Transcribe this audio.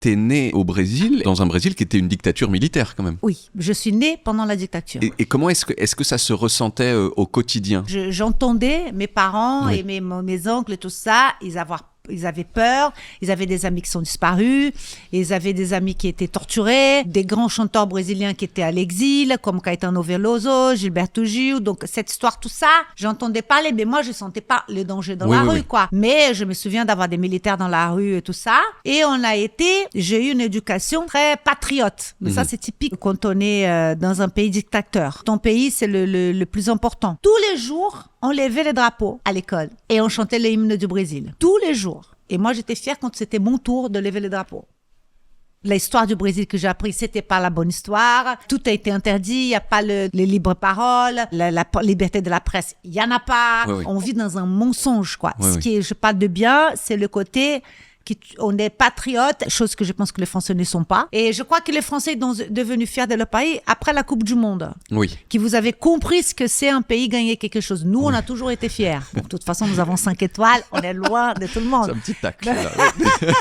t'es né au Brésil, dans un Brésil qui était une dictature militaire quand même. Oui, je suis née pendant la dictature. Et comment est-ce que ça se ressentait au quotidien? J'entendais mes parents Oui. et mes oncles et tout ça, ils avaient peur, ils avaient des amis qui sont disparus, ils avaient des amis qui étaient torturés, des grands chanteurs brésiliens qui étaient à l'exil, comme Caetano Veloso, Gilberto Gil. Donc cette histoire, tout ça, j'entendais parler, mais moi je sentais pas le danger dans la rue, quoi. Mais je me souviens d'avoir des militaires dans la rue et tout ça. Et j'ai eu une éducation très patriote. Mais ça, c'est typique quand on est dans un pays dictateur. Ton pays, c'est le plus important. Tous les jours, on levait les drapeaux à l'école et on chantait l'hymne du Brésil. Tous les jours. Et moi, j'étais fière quand c'était mon tour de lever les drapeaux. L'histoire du Brésil que j'ai appris, c'était pas la bonne histoire. Tout a été interdit. Il n'y a pas les libres paroles, la liberté de la presse. Il y en a pas. Oui. On vit dans un mensonge, quoi. Oui, Je parle de bien, c'est le côté on est patriote, chose que je pense que les Français ne sont pas. Et je crois que les Français sont devenus fiers de leur pays après la Coupe du Monde. Oui. Que vous avez compris ce que c'est un pays gagner quelque chose. Nous, on a toujours été fiers. Bon, de toute façon, nous avons 5 étoiles. On est loin de tout le monde. C'est un petit tacle. Là.